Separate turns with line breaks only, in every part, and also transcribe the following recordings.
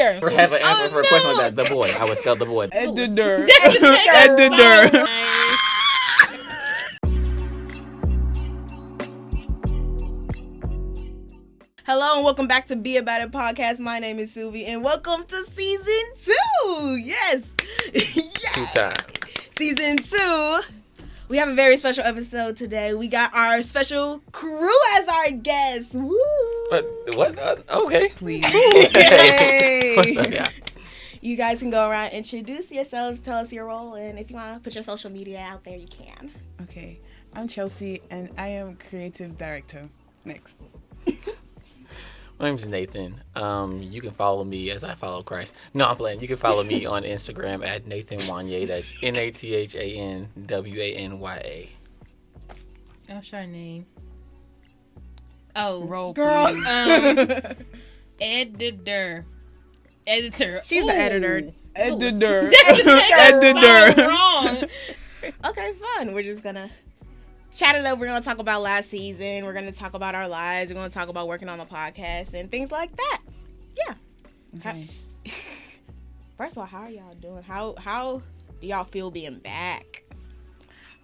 there.
Or have an answer for a question like that. The boy. I would sell the boy.
At the door. At the door. Hello and welcome back to Be About It podcast. My name is Sylvia and welcome to season 2. Yes. Yes.
2 times.
Season 2. We have a very special episode today. We got our special crew as our guests. Woo.
What? Okay.
Please.
Hey. What's up, yeah?
You guys can go around, introduce yourselves, tell us your role, and if you want to put your social media out there, you can.
Okay. I'm Chelsea, and I am creative director. Next.
My name's Nathan. You can follow me as I follow Christ. No, I'm playing. You can follow me on Instagram at Nathan Wanye. That's NathanWanya.
Oh, Charnay. Oh,
Roll,
girl.
Editor.
She's the editor.
Editor.
Editor.
Wrong.
Okay, fun. We're just gonna chat it up. We're gonna talk about last season. We're gonna talk about our lives. We're gonna talk about working on the podcast and things like that. Yeah.
Okay.
First of all, how are y'all doing? How do y'all feel being back?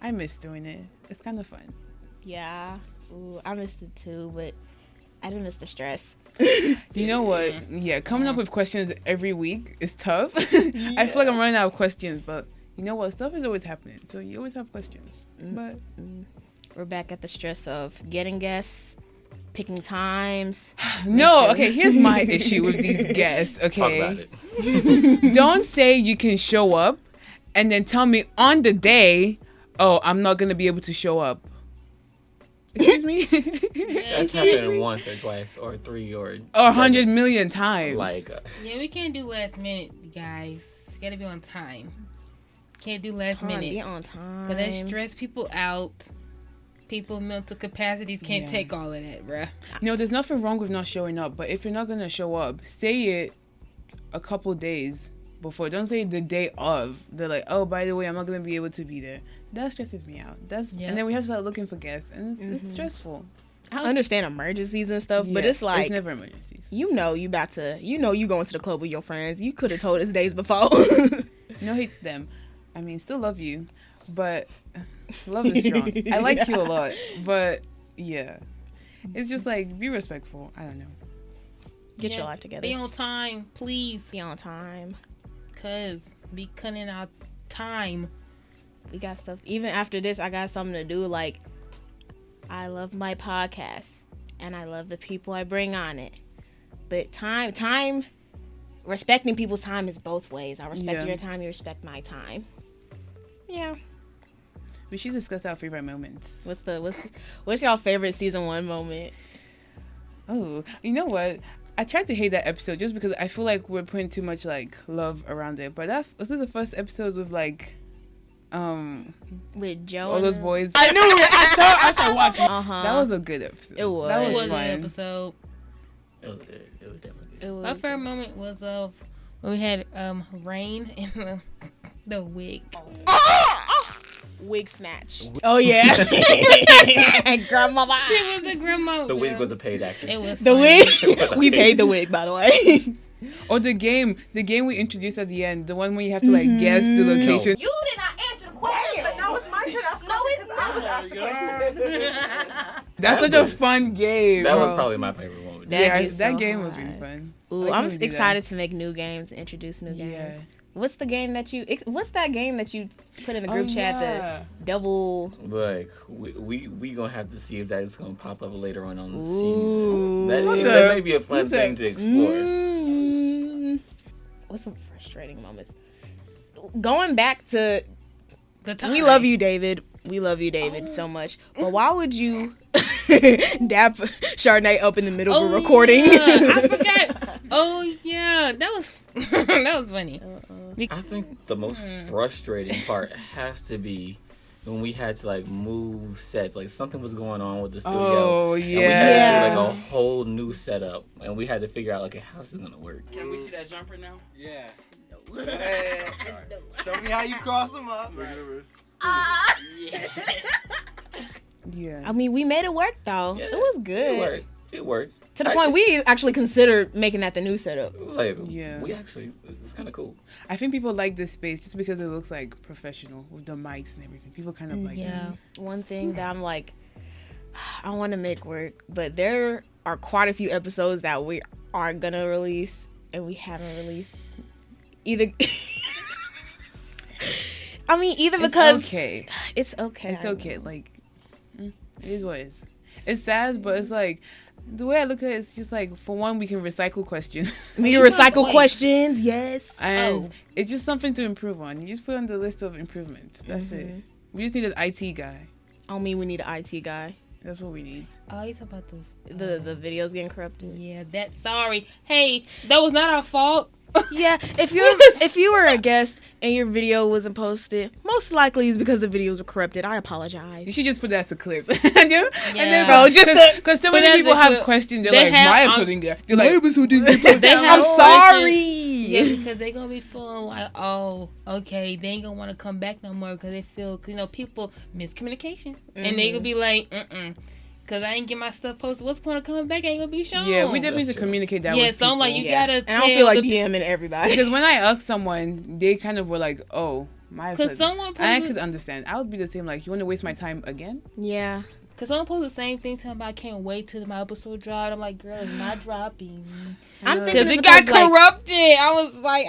I miss doing it. It's kind of fun.
Yeah. Ooh, I missed it too, but I didn't miss the stress.
You know what? Yeah, coming up with questions every week is tough. I feel like I'm running out of questions, but you know what? Stuff is always happening, so you always have questions. But
we're back at the stress of getting guests, picking times.
No, okay, here's my issue with these guests,
Let's talk about
okay?
it.
Don't say you can show up and then tell me on the day, oh, I'm not going to be able to show up. Excuse me?
That's happened once or twice or 3 or
100 million times.
Like,
Yeah, we can't do last minute, guys. You gotta be on time. Can't do last minute.
Be on time.
Cause that stress people out. People mental capacities can't
Yeah.
take all of that, bruh.
No, there's nothing wrong with not showing up, but if you're not gonna show up, say it a couple days before. Don't say the day of. They're like, oh, by the way, I'm not gonna be able to be there. That stresses me out. And then we have to start looking for guests, and it's stressful.
I understand emergencies and stuff, but it's like
it's never emergencies.
you going to the club with your friends. You could have told us days before.
No hate to them. I mean, still love you, but love is strong. I like you a lot, but yeah, it's just like be respectful. I don't know.
Get your life together.
Be on time, please.
Be on time.
Cause be cutting out time.
We got stuff. Even after this, I got something to do. Like, I love my podcast, and I love the people I bring on it. But time, respecting people's time is both ways. I respect your time. You respect my time. Yeah.
We should discuss our favorite moments.
What's y'all favorite season 1 moment?
Oh, you know what? I tried to hate that episode just because I feel like we're putting too much like love around it. But was this the first episode with like,
with Joe?
all those boys.
I knew it.
I started watching.
Uh-huh.
That was a good episode.
It was.
That
It
was
was
fun.
an episode.
it was good. It was definitely good.
It was.
My favorite moment was when we had Rain in the wig.
Wig snatch. Oh yeah. Grandmama.
She was a grandma.
The wig was a paid actor.
It was
The
funny.
wig. We paid the wig, by the way.
Or the game we introduced at the end, the one where you have to like guess the location.
You did not answer the question. But now it's my turn to ask questions because I was asked the question.
That's such a fun game.
That was
bro.
probably my favorite moment.
That game was really fun.
Ooh,
Why
I'm
can't we do
excited to make new games, introduce new games.
Yeah.
What's that game that you put in the group chat?
Yeah.
The double.
Like we gonna have to see if that's gonna pop up later on the
Ooh.
season. That
What's
may
up?
be a fun
What's
thing
up?
to explore.
What's some frustrating moments? Going back to,
The time.
we love you, David. We love you, David, so much. But why would you dap Chardonnay up in the middle of a recording?
Yeah. I forgot. Oh yeah, that was that was funny.
I think the most frustrating part has to be when we had to like move sets. Like something was going on with the studio.
Oh
And we had
yeah.
to do like a whole new setup, and we had to figure out like how this is gonna work.
Can we see that jumper now?
Yeah.
Hey, show me how you cross them up.
Look at the wrist.
Yeah.
I mean, we made it work though.
Yeah,
It was
It
good.
worked. It worked.
To the point we actually considered making that the new setup.
It was like,
Yeah.
we actually, it's kind of cool.
I think people like this space just because it looks like professional with the mics and everything. People kind of like it.
One thing that I'm like, I want to make work, but there are quite a few episodes that we are gonna release and we haven't released. Either, I mean, either because
It's
okay.
It's okay. Like, it is what it is. It's sad, but it's like, the way I look at it, it's just like, for one, we can recycle questions.
We can recycle questions, yes.
And it's just something to improve on. You just put on the list of improvements. That's it. We just need an IT guy.
I don't mean we need an IT guy.
That's what we need.
Oh, you talk about those.
The videos getting corrupted.
Yeah, that's sorry. Hey, that was not our fault.
Yeah, if you were a guest and your video wasn't posted, most likely it's because the videos were corrupted. I apologize.
You should just put that as a clip. And then,
Bro, just
because so many people have questions. They're like, my episode didn't get. They're like, episode didn't get posted.
I'm sorry.
Yeah, because they're gonna be feeling like, oh, okay, they ain't gonna want to come back no more because they feel, people miscommunication, and they gonna be like, because I ain't get my stuff posted. What's the point of coming back? I ain't gonna be shown.
Yeah, we definitely should communicate that.
Yeah,
with
so I'm like,
people.
you gotta.
And I don't feel like DMing everybody.
Because when I asked someone, they kind of were like, "Oh, my."
Because someone
I could understand. I would be the same. Like, you want to waste my time again?
Yeah.
Because someone posted the same thing to him, but I can't wait till my episode dropped. I'm like, girl, it's not dropping.
I'm thinking
it got corrupted. I was like,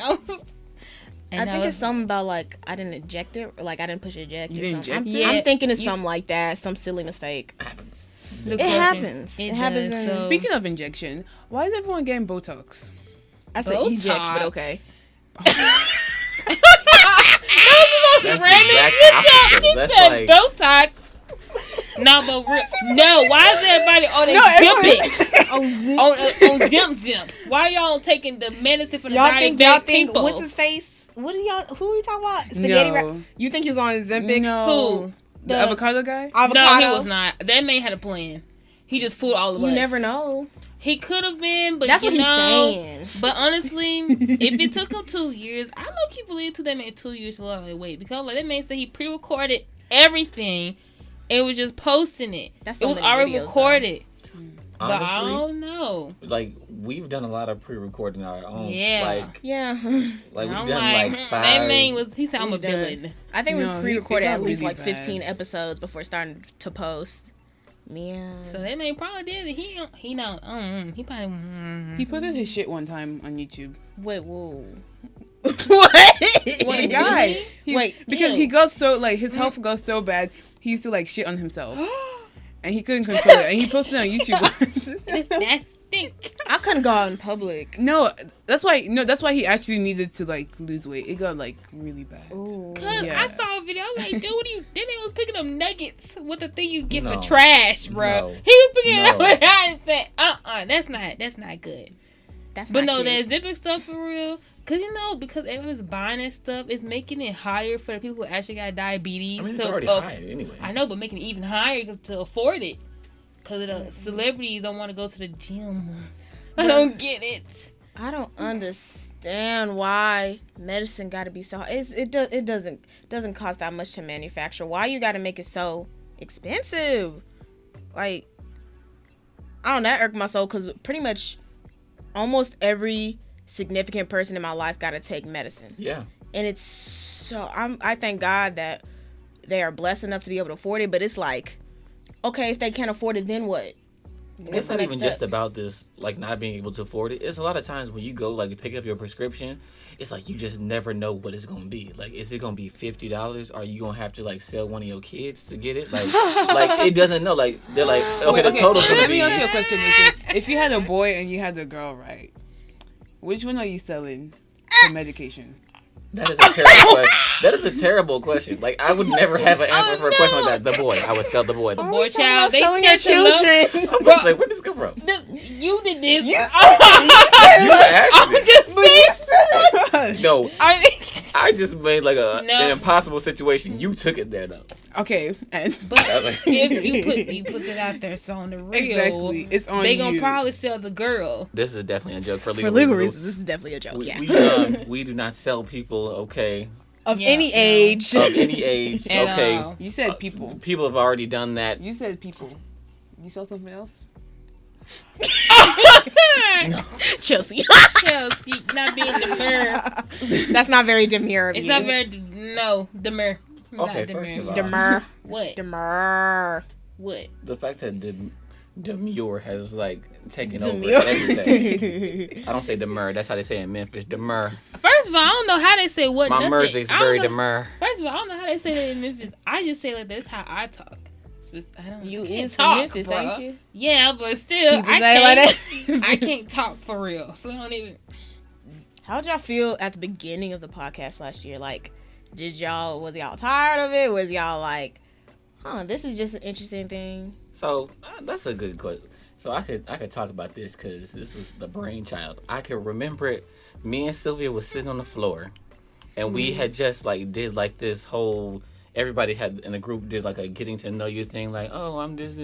I think it's something about like I didn't eject it, or like I didn't push eject.
You didn't eject?
I'm thinking it's something like that, some silly mistake.
Happens.
It happens. It happens.
does, so.
Speaking of injection, why is everyone getting Botox?
I said
Botox.
eject, but okay.
That's
Random
exact
bitch.
opposite.
She
That's
said
like,
Botox. No, but no. Why is everybody on on Zim Zim? Why y'all taking the medicine for the
Y'all
diabetic
think
people?
what's his face? Who are we talking about? Spaghetti
No.
You think he was on Ozempic?
No.
Who?
The avocado guy?
Avocado.
No, he was not. That man had a plan. He just fooled all of us.
You never know.
He could have been, but
That's
you
what he's
know.
saying.
But honestly, if it took him 2 years, I low key believe to that man 2 years to like wait, because like that man said he pre-recorded everything. It was just posting it.
That's
it
so
was
many
already
videos,
recorded.
honestly,
But I don't know.
like we've done a lot of pre-recording our own.
Yeah.
Like,
Yeah.
like
I'm
we've done like 5.
that man was. He said I'm a
We done.
villain.
I think
No,
we pre-recorded
it got
at least
really
like 15
bad.
episodes before starting to post. Man.
So that man probably did it. He don't. He probably.
He posted his shit one time on YouTube.
Wait, whoa.
What?
What,
guy?
Wait,
Because
ew.
he got so, like, his health got so bad, he used to, like, shit on himself. And he couldn't control it. And he posted it on YouTube once.
That stink.
I couldn't go out in public.
No, that's why he actually needed to, like, lose weight. It got, like, really bad.
Ooh.
Cause
Yeah.
I saw a video. I was like, dude, what are you? That man was picking up nuggets with the thing you get
No.
for trash, bro.
No.
He was picking it up
No.
and I said, that's not good.
That's
But
not
no,
cute.
that Zipping stuff for real. Cause because everyone's buying that stuff, it's making it higher for the people who actually got diabetes.
I mean, it's
to
already high anyway.
I know, but making it even higher to afford it. Cause the celebrities don't want to go to the gym. I don't get it.
I don't understand why medicine got to be so. It doesn't cost that much to manufacture. Why you got to make it so expensive? Like, I don't know. That irked my soul because pretty much almost every significant person in my life got to take medicine.
Yeah.
And it's so. I thank God that they are blessed enough to be able to afford it. But it's like, okay, if they can't afford it, then what?
It's not even just about this, like, not being able to afford it. It's a lot of times when you go, like, pick up your prescription, it's like you just never know what it's going to be. Like, is it going to be $50? Are you going to have to, like, sell one of your kids to get it? Like, it doesn't know. Like, they're like, okay, the total's going to
Let me
be...
ask you a question, Nathan. If you had a boy and you had a girl, right? Which one are you selling for medication?
That is a terrible question. That is a terrible question. Like, I would never have an answer for a question like that. The boy. I would sell the boy.
Boy, child, they
selling your
tend to love-
children.
I was like, where did this come from?
You did this.
You asked
I'm
me.
just saying.
No,
I
I just made, like,
No.
an impossible situation. You took it there, though.
Okay, and
But if you put it out there, it's on the real.
exactly, it's on
They
you.
gonna probably sell the girl.
This is definitely a joke for
For
legal
legal
reasons.
reasons, this is definitely a joke.
We do not sell people, okay,
Of
Yeah,
any
no.
age.
of any age,
At
okay.
all.
You said people.
People have already done that.
You said people. You saw something else?
Chelsea.
Chelsea, not being demure.
That's not very demure of
It's
you.
not very demure.
Okay,
Not
first of all,
demure.
What?
Demure.
What?
the fact that demure has like taken
Demure.
over everything. I don't say demure. That's how they say it in Memphis. Demure.
First of all, I don't know how they say what.
My
nothing.
music's
I don't
very
know-
demure.
First of all, I don't know how they say that in Memphis. I just say like that's how I talk. I don't.
You
I can't
is from
talk,
Memphis,
bruh.
ain't you?
Yeah, but still,
People
I
say
can't.
like that.
I can't talk for real, so I don't even.
How'd y'all feel at the beginning of the podcast last year? Like, was y'all tired of it? Was y'all like, this is just an interesting thing?
So that's a good question. So I could talk about this because this was the brainchild. I can remember it. Me and Sylvia was sitting on the floor, and we had just like did like this whole. Everybody had in the group did like a getting to know you thing. Like, oh, I'm this.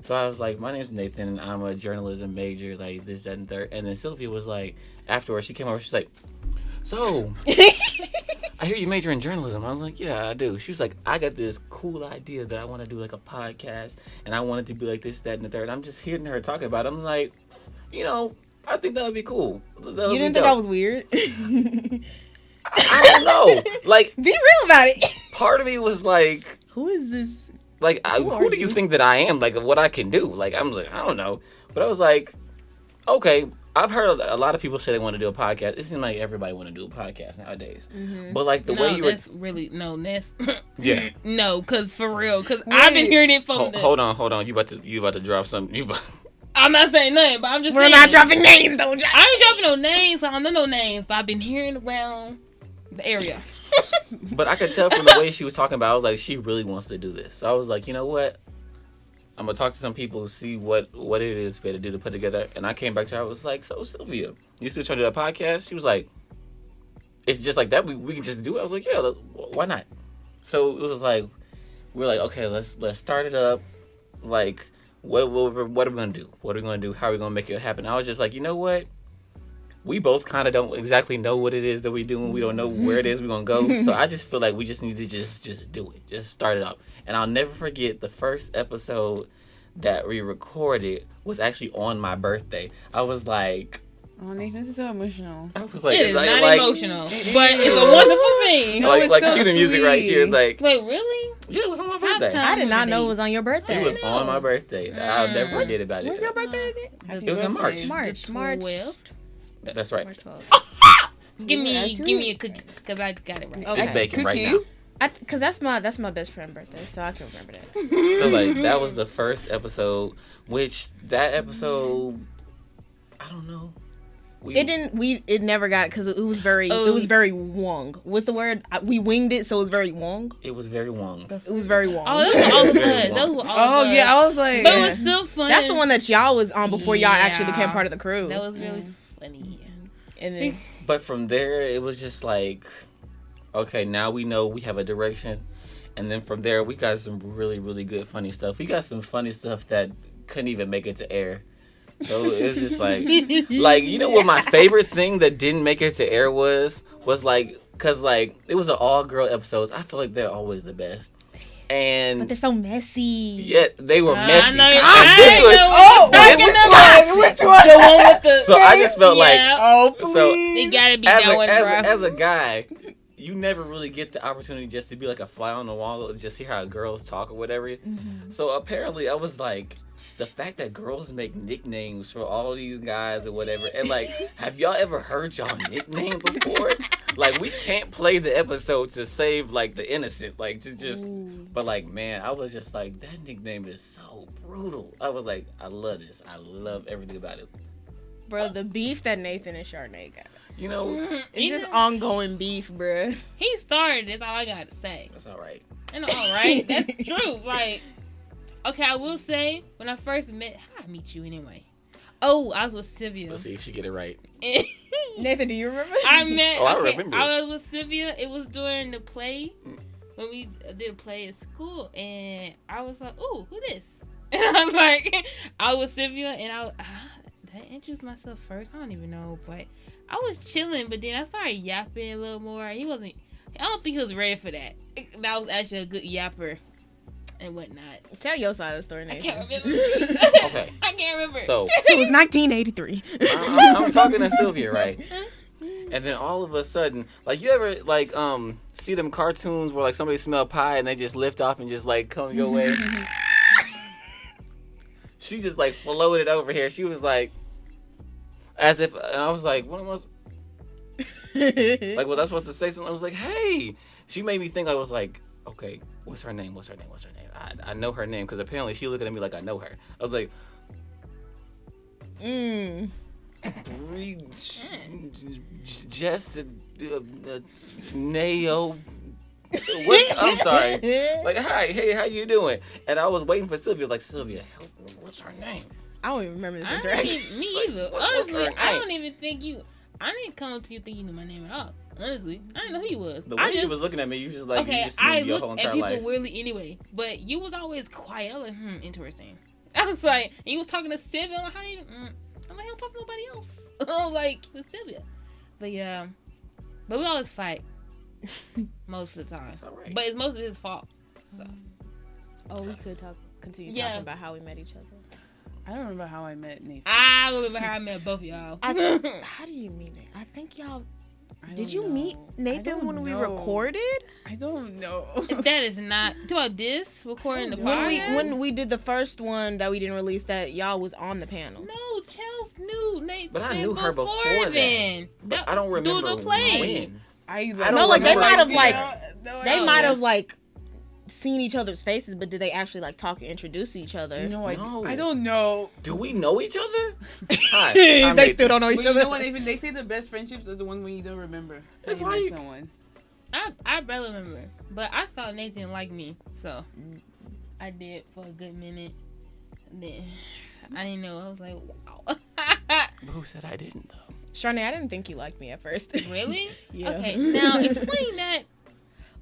So I was like, my name's Nathan, and I'm a journalism major. Like this, that, and third. And then Sylvia was like, afterwards, she came over. She's like, so. I hear you major in journalism. I was like, yeah, I do. She was like, I got this cool idea that I want to do like a podcast, and I want it to be like this, that, and the third. I'm just hearing her talking about it. I'm like, I think that would be cool.
You didn't think that was weird?
I don't know. Like,
be real about it.
part of me was like,
Who is this?
like, who do you think that I am? Like, what I can do? Like, I was like, I don't know. But I was like, okay. I've heard a lot of people say they want to do a podcast. It seems like everybody want to do a podcast nowadays. Mm-hmm. But like the way you were,
that's
yeah,
no, because for real, because I've been hearing it from.
Hold on. You about to drop something.
I'm not saying nothing, but I'm just saying.
We're not dropping names. Don't drop.
I ain't dropping no names. I don't know no names, but I've been hearing around the area.
But I could tell from the way she was talking about, I was like, she really wants to do this. So I was like, you know what? I'm gonna talk to some people, see what it is we had to do to put together. And I came back to her. I was like, so Sylvia, you still trying to do a podcast? She was like, it's just like that. We can just do it. I was like, yeah, why not? So it was like, we're like, okay, let's start it up. Like, what are we gonna do? What are we gonna do? How are we gonna make it happen? I was just like, you know what? We both kind of don't exactly know what it is that we do, and we don't know where it is we're gonna go. So I just feel like we just need to just do it, just start it up. And I'll never forget the first episode that we recorded was actually on my birthday. I was like,
oh, Nathan, this is so emotional.
I was like,
It is not
like,
emotional, but it's a wonderful thing.
No,
like,
it's
like
so
cue the music right here, like,
Wait, really?
yeah, it was on my
How
birthday.
time-
I did not know it was on your birthday.
It was on my birthday. I'll never forget about it.
When's your birthday again?
Happy
It was in
birthday.
March.
March.
12th.
That's right.
March 12th.
Give
Yeah,
me a cookie because I got it right.
Okay.
It's baking right
Cookie?
now.
Cause that's my best friend's birthday, so I can remember that.
So like that was the first episode, which that episode, I don't know.
It never got it because it was very wong. What's the word? We winged it, so it was very wong.
It was very long.
It was very wong.
Oh, those were all
Very
good.
long.
Those were all
Oh
good.
yeah, I was like,
But it was still fun.
That's the one that y'all was on before y'all actually
Yeah.
became part of the crew.
That was really funny.
And then
But from there, it was just like, okay, now we know we have a direction, and then from there, we got some really, really good funny stuff. We got some funny stuff that couldn't even make it to air. So it's just like you know what my favorite thing that didn't make it to air was like, cause like it was an all girl episodes. I feel like they're always the best,
but
and
they're so messy.
yeah, they were messy.
I know.
This one-
Which one?
The one with the.
So I just felt like,
Yeah.
Oh
so
It gotta be
as
that one, bro.
as a guy, you never really get the opportunity just to be like a fly on the wall and just hear how girls talk or whatever.
Mm-hmm.
So apparently I was like, the fact that girls make nicknames for all these guys or whatever, and like, have y'all ever heard y'all nickname before? Like, we can't play the episode to save like the innocent, like to just. But like, man, I was just like, that nickname is so brutal. I was like, I love this. I love everything about it.
Bro, the beef that Nathan and Chardonnay got.
You know,
It's just ongoing beef, bro.
He started. That's all I got to say.
that's all right.
And all right, that's true. Like, okay, I will say when I first met, how I meet you anyway? Oh, I was with Sylvia.
Let's see if she get it right.
Nathan, do you remember?
I met.
Oh, I
okay,
remember.
I was with Sylvia. It was during the play when we did a play at school, and I was like, "Ooh, who this?" And I'm like, I was Sylvia, and did I introduce myself first? I don't even know, but I was chilling. But then I started yapping a little more. He wasn't. I don't think he was ready for that. That was actually a good yapper. and whatnot.
Tell your side of the story,
I
Nathan.
can't remember.
Okay.
I can't remember.
So
It was 1983.
I'm talking to Sylvia, right? And then all of a sudden, like, you ever like see them cartoons where like somebody smell pie and they just lift off and just like come your way? She just like floated over here. She was like, as if, and I was like, what was? Like, was I supposed to say something? I was like, hey. She made me think. I was like, okay, what's her name? What's her name? What's her name? I know her name because apparently she looking at me like I know her. I was like, just Nao. What? I'm sorry. Like, hi, hey, how you doing? And I was waiting for Sylvia. Like, Sylvia, help me. What's her name?
I don't even remember this
I
interaction.
don't even, me either.
What's
Honestly,
her
I
name?
don't even think you. I didn't come up to you thinking you knew my name at all. Honestly, I didn't know who you was.
The way you was looking at me, you just like, you
okay.
just knew
I
your whole
look
entire
at people
life.
weirdly anyway, but you was always quiet. I was like, interesting. I was like, and you was talking to Sylvia. I'm like, how you? I'm like, I don't talk to nobody else. I was like, it's Sylvia. But yeah, but we always fight most of the time.
That's all right.
But it's mostly his fault. So.
Oh, we could continue
Yeah.
talking about how we met each other.
I don't remember how I met Nathan.
I remember how I met both of y'all.
How do you mean it? I think y'all.
I
Did
don't
you
know.
meet
I
Nathan
don't
when we
know.
recorded?
I don't know.
That is not about this recording the podcast.
When we did the first one that we didn't release, that y'all was on the panel.
No, Chels knew Nate.
But I knew her before
then.
But I don't remember
Do the play.
when.
I
don't
No, like they
remember.
might have like
No,
they
no.
might have like seen each other's faces, but did they actually like talk and introduce each other?
No,
No.
I don't know.
Do we know each other? Hi.
they
I'm Nathan.
still don't know
But
each
you
other.
know what? Even they say the best friendships are the one when you don't remember.
It's
When you met
like-
someone.
I barely remember, but I thought Nathan liked me, so I did for a good minute. Then I didn't know. I was like, wow.
But who said I didn't though?
Sharnay, I didn't think you liked me at first.
Really?
Yeah.
Okay, now explain that.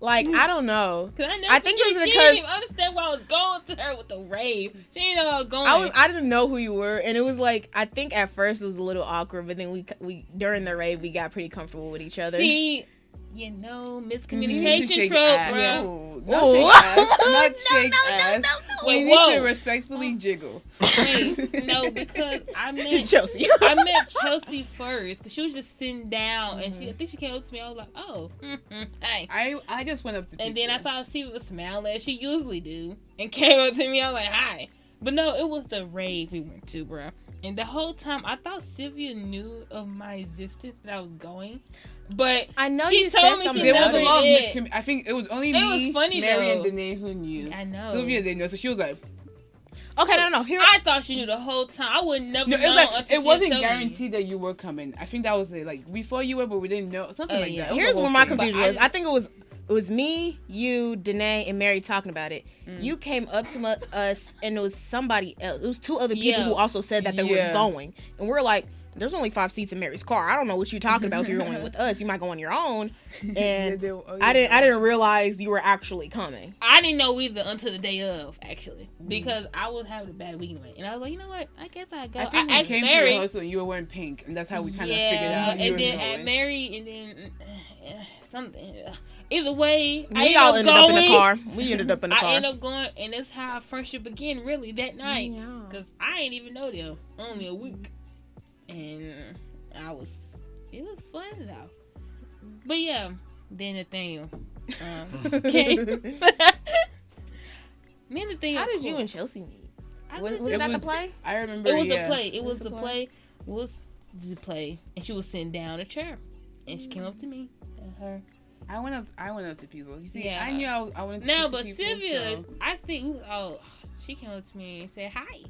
Like, I don't know.
Cause
I think it was
she
because-
didn't even understand why I was going to her with the rave. She didn't know I was going.
I didn't know who you were, and it was like I think at first it was a little awkward, but then we during the rave we got pretty comfortable with each other.
See, you know,
You need to
miscommunication
shake
trope,
ass.
bro.
No, not
Ooh.
shake ass. Not shake ass.
Wait,
You need to
whoa.
respectfully jiggle.
Wait, no, because I met
Chelsea.
I met Chelsea first. Cause she was just sitting down, and I think she came up to me. I was like, "Oh, hey."
I just went up to people.
And then I saw Sylvia smile as she usually do, and came up to me. I was like, "Hi," but no, it was the rave we went to, bro. And the whole time, I thought Sylvia knew of my existence, that I was going. But
I know
she
you
told
said
me
something
she
There was
never
a lot of
did.
miscommunication. I think it was only
It
me,
was funny,
Mary,
though.
and Danae who knew.
I know.
Sylvia didn't know, so she was like,
Okay, no. Here,
I thought she knew the whole time. I would never
no, it
know
was like
until
it
she
wasn't
told me.
guaranteed that you were coming. I think that was it. Like before you were, but we didn't know something
Oh,
like
yeah.
that. It was
here's
a
where
whole
my
thing.
confusion
But
was. I think it was me, you, Danae, and Mary talking about it.
Mm.
You came up to us, and it was somebody else. It was two other people
Yeah.
who also said that they
Yeah.
were going, and we're like, "There's only 5 seats in Mary's car. I don't know what you're talking about. If you're going with us, you might go on your own." And I didn't realize you were actually coming.
I didn't know either until the day of, actually, because I was having a bad week anyway, and I was like, you know what? I guess I go.
I think we
asked
came
Mary.
to rehearsal and you were wearing pink, and that's how we kind of figured out. you
and
were
then
going.
at Mary, and then something. Either way,
We all ended up in the car. We ended up in the
I
car.
ended up going, and that's how our friendship began. Really, that night,
Yeah.
because I ain't even know them only a week, and it was fun though. But yeah, then Nathaniel came. Me and Nathaniel.
How did
cool.
you and Chelsea meet?
I
Was,
went
was
to-
that
was-
the play?
I remember.
It was
yeah.
the play. It was
Was
the
the
play. Was the play, and she was sitting down a chair, and she came up to me and her.
I went up to people. You see,
Yeah.
I knew I wanted to
No,
speak to
but
people,
Sylvia,
so-
I think she came up to me and said hi,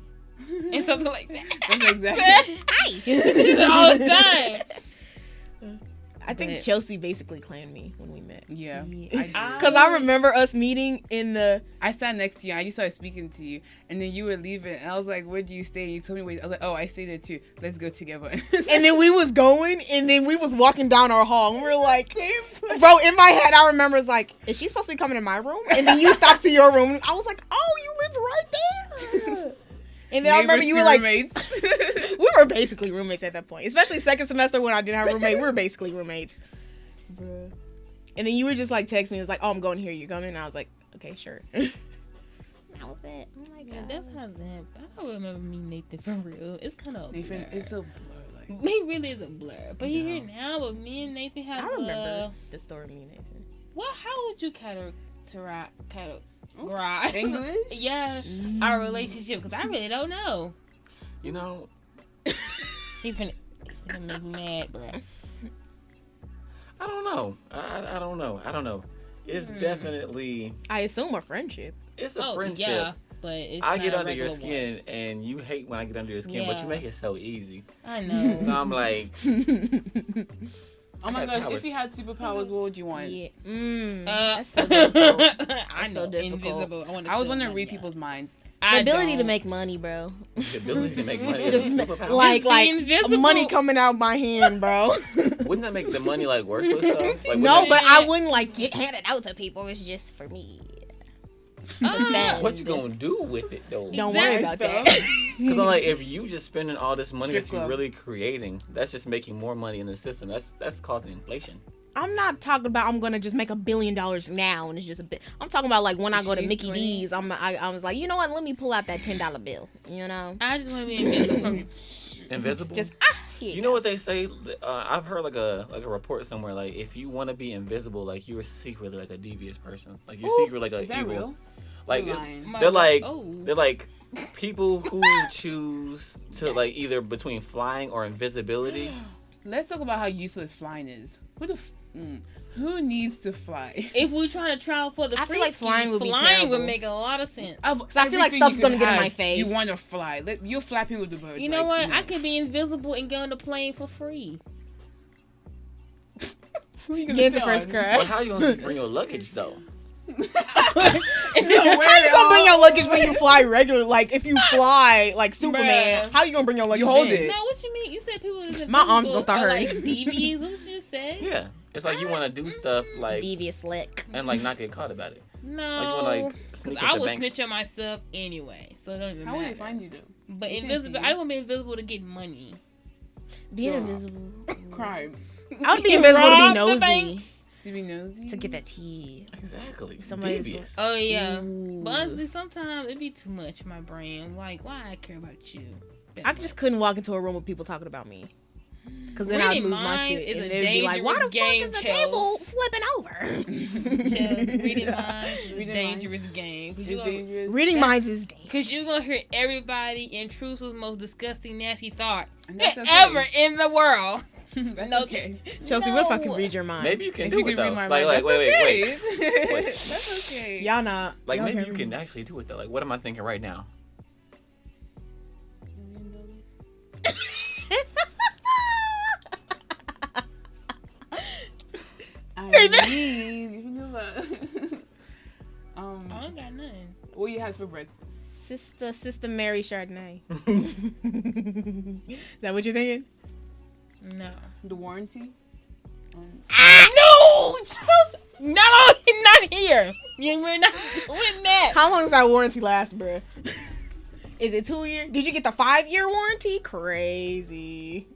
and something like that.
That's exactly.
Hi. She said all the time.
I think
But-
Chelsea basically claimed me when we met.
Yeah.
Yeah.
Because I remember us meeting in the...
I sat next to you. I just started speaking to you, and then you were leaving, and I was like, "Where do you stay?" You told me, "Wait." I was like, "Oh, I stay there too. Let's go together."
And then we was going, and then we was walking down our hall, and we were like... Bro, in my head, I remember it's like, is she supposed to be coming in my room? And then you stopped to your room, and I was like, oh, you live right there. And then I remember you were like...
roommates.
We were basically roommates at that point. Especially second semester when I didn't have a roommate. We were basically roommates. Bruh. And then you were just like text me. It was like, oh, I'm going here. You coming? And I was like, okay, sure. was it. Oh my
Yeah,
god.
that's how that. I don't remember me Nathan for real. It's kind of
Nathan, it's a blur. Like,
he really is a blur. But he here now. But me and Nathan have.
I remember the story of me and Nathan.
Well, how would you categorize
English?
Yeah, our relationship? Because I really don't know.
You know,
He finna make me mad, bro.
I don't know. I don't know. I don't know. It's definitely
I assume a friendship.
it's a friendship.
Yeah, but it's
I
not
get
a
under your
regular
skin, and you hate when I get under your skin, but you
Yeah.
make it so easy.
one. I know.
So I'm like,
Oh my
I got
god,
powers.
if you had superpowers, what would you want?
Yeah.
That's
so difficult.
I know.
so difficult.
Invisible.
I was wanting to read people's minds.
The ability to make money, bro.
the ability to make money.
Just
is a superpower.
like
invisible.
money coming out my hand, bro.
Wouldn't that make the money like worthless though? Like, wouldn't
No,
that-
but I wouldn't like get handed out to people. It's just for me. To spend.
what you gonna do with it though?
Don't worry about that.
Because I'm like, if you just spending all this money
Strip
that you're
club.
really creating, that's just making more money in the system. That's causing inflation.
I'm not talking about I'm gonna just make $1 billion now and it's just a bit. I'm talking about like when I go to
She's
Mickey
20.
D's. I was like, you know what? Let me pull out that $10 bill. You know,
I just want to be invisible from you.
Invisible.
just here
You know what they say? I've heard like a report somewhere. Like if you want to be invisible, like you're secretly like a devious person. Like you're secretly like a
Is that
evil.
real?
Like
You're
it's,
lying.
they're like
Oh.
they're like people who choose to like either between flying or invisibility.
Let's talk about how useless flying is. Who needs to fly?
If we're trying to travel for the
I
free
feel like flying would be
flying
terrible.
would make a lot of sense.
I feel like stuff's gonna get in my face.
You want to fly? You're flapping with the birds.
You know
like,
what?
no.
I could be invisible and get on the plane for free.
Who you gonna
Get into
sit
first
on?
But
class.
how you gonna bring your luggage though?
How you gonna bring your luggage when you fly regular? Like if you fly like Superman,
Bruh.
how you gonna bring your luggage?
You hold
in?
it.
No, what you mean? You said people is
My arm's
invisible
gonna start
or,
hurting.
Like devious. What you just say?
Yeah, it's like you want to do stuff like
Devious lick.
and like not get caught about it.
No,
Like you want like
because
sneak
I
into
would
banks.
snitch on myself anyway, so it don't even
How would
matter.
they find you though?
But
They can't
invisible,
see
I
you.
want to be invisible to get money.
Being
Girl.
invisible.
Crime.
I would be invisible to be
Rob the
nosy.
banks.
To be nosy.
To get that tea.
Exactly.
Somebody's-
Devious.
Oh yeah,
Ooh.
but honestly, sometimes it'd be too much for my brain. Like, why I care about you? That
I
much.
just couldn't walk into a room with people talking about me. Cause then I'd
Reading
lose my
minds
shit.
is
And
a
they'd be like, why the
dangerous
fuck is the
game,
table
Chels.
flipping over?
Just reading minds is a
Reading
dangerous game because
It's dangerous.
Reading minds is dangerous.
Cause you're gonna hear everybody intrusive, most disgusting, nasty thought
And that's okay.
ever in the world.
That's
No.
okay.
Chelsea, what if I could
No.
read your mind?
Maybe you can
If
do
you
it
can
though.
read my
Like,
mind,
like
that's
wait,
okay.
wait.
That's okay.
Y'all not.
Like
y'all
maybe
can't
you
read
can
me.
actually do it though. Like what am I thinking right now?
I mean, if you know that.
I don't got nothing.
What you had for breakfast?
Sister Mary Chardonnay. Is that what you're thinking?
No.
The warranty?
No, Chelsea, not here. We're not doing that.
How long does that warranty last, bruh? Is it 2 years? Did you get the 5-year warranty? Crazy.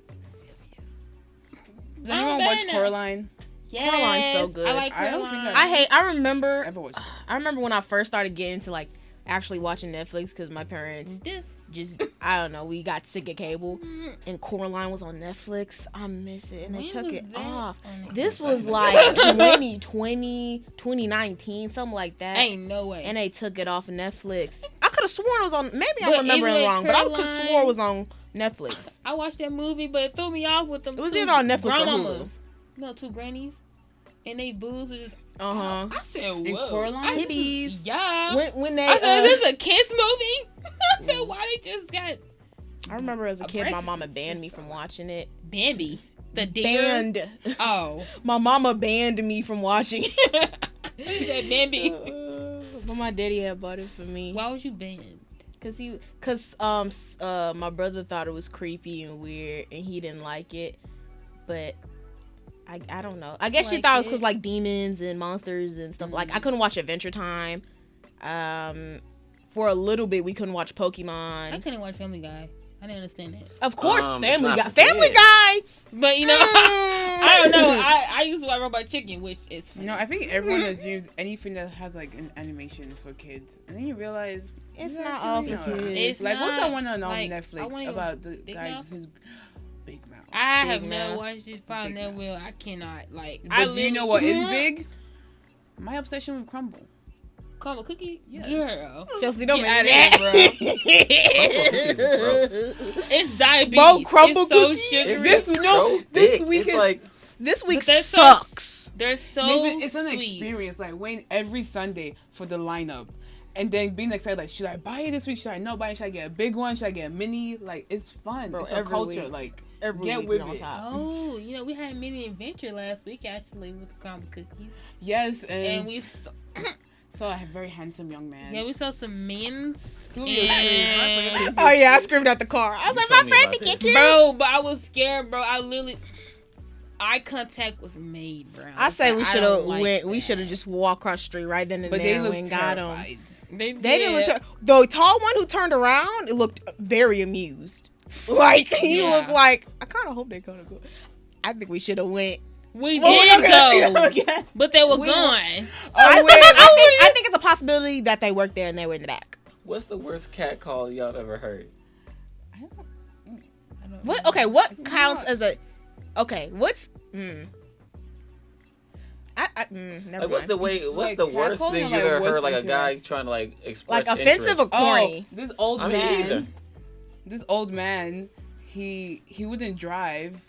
Does anyone watch Coraline?
Yes,
Coraline's so good.
I like
I don't think
Coraline.
I remember
Ever watched it?
I remember when I first started getting into like actually watching Netflix because my parents
This.
just I don't know, we got sick of cable and Coraline was on Netflix. I miss it and they
When
took
was
it
that
off.
on
This was like 2020, 2019, something like that.
Ain't no way.
And they took it off of Netflix. I could have sworn it was on. Maybe
But
I'm remembering
even
wrong, but I could have
Caroline-
swore it was on Netflix.
I watched that movie, but it threw me off with them.
It was
two
either on Netflix or
grandmamas.
Hulu.
No, two grannies, and they boobs was just.
Uh huh.
I said,
In
whoa.
Coraline?
Hippies.
Yeah.
When they,
I said, is this a kids movie? I said, why they just got
I remember as a kid, my
breast
mama banned me from watching it.
Bambi? The deer.
Banned.
Oh.
My mama banned me from watching it.
That Bambi.
But my daddy had bought it for me.
Why was you banned?
Cause my brother thought it was creepy and weird, and he didn't like it. But I don't know. I guess she
Like
thought it was
it?
cause like demons and monsters and stuff. Like I couldn't watch Adventure Time. For a little bit, we couldn't watch
I
Pokemon.
couldn't watch Family Guy. I didn't understand that.
Of course,
It's
Family
not
Guy.
for
Family
kids.
Guy.
But you know, I don't know. I used to like Robot Chicken, which is funny.
No, I think everyone assumes anything that has like an animation is for kids, and then you realize
It's not all for kids.
It's
like
not,
what's that one on
like,
Netflix about the
Big
guy
Mouth?
who's Big Mouth?
I
Big
have never
Mouth.
watched this. Probably
Big
never
Mouth.
will. I cannot like.
But do you know what is big? My obsession with crumble.
Crumble cookie,
Yes.
girl.
Chelsea, don't
Get
make
outta
me
here,
bro.
It's diabetes.
Bro, crumble
it's so
cookies?
sugary.
This this week
it's
is
like
This week
But they're so-
sucks.
They're so
Nathan, it's an
sweet.
experience. Like waiting every Sunday for the lineup, and then being excited. Like, should I buy it this week? Should I not buy it? Should I get a big one? Should I get a mini? Like, it's fun.
Bro,
it's a
every
culture.
week.
Like,
Every
get
week
with
we on
it.
top.
Oh, we had a mini adventure last week actually with the crumble cookies,
yes,
and we
saw a very handsome young man.
we saw some men's.
Sylvia was
And,
Oh yeah, I screamed out the car. I was like,
told
my
me
friend
about
to get
this.
you.
bro, but I was scared, bro. I literally eye contact was made, bro.
I say we
Like,
should
don't
have
like
went. We
that.
should have just walked across the street right then and
but
there
they looked
and got him.
terrified.
They
They
did.
didn't look. The tall one who turned around, it looked very amused. Like he
Yeah.
looked like. I kind of hope they gonna go. I think we should have went.
We
Well,
did
we're
go,
okay.
but they were
We-
gone.
I think it's a possibility that they worked there and they were in the back.
what's the worst cat call y'all ever heard?
I don't
What?
know.
Okay, what counts as a? Okay, what's? Never
Like, what's the
mind.
way? What's
Like,
the
cat
worst
calling
thing
or,
you
like,
ever
worst
heard? Like a
thing to
guy
that?
trying to like express
Like offensive or
interest?
corny?
This old
I mean,
man.
either.
This old man. He wouldn't drive.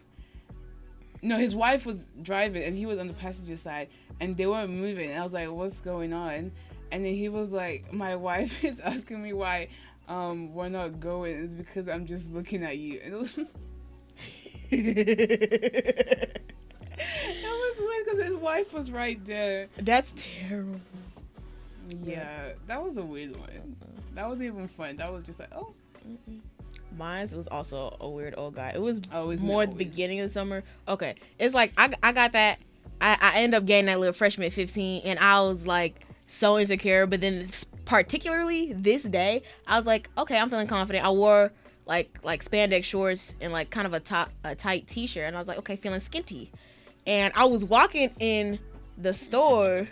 No, his wife was driving and he was on the passenger side and they weren't moving. And I was like, what's going on? And then he was like, my wife is asking me why we're not going. It's because I'm just looking at you. And it was that was weird because his wife was right there.
That's terrible.
Yeah, that was a weird one. That wasn't even fun. That was just like, oh.
Mine was also a weird old guy. It was
Oh, isn't
more
it
the
always?
beginning of the summer. Okay, it's like I got that. I ended up getting that little freshman at 15, and I was like so insecure. But then particularly this day, I was like, okay, I'm feeling confident. I wore like spandex shorts and like kind of a tight t-shirt, and I was like, okay, feeling skinty. And I was walking in the store,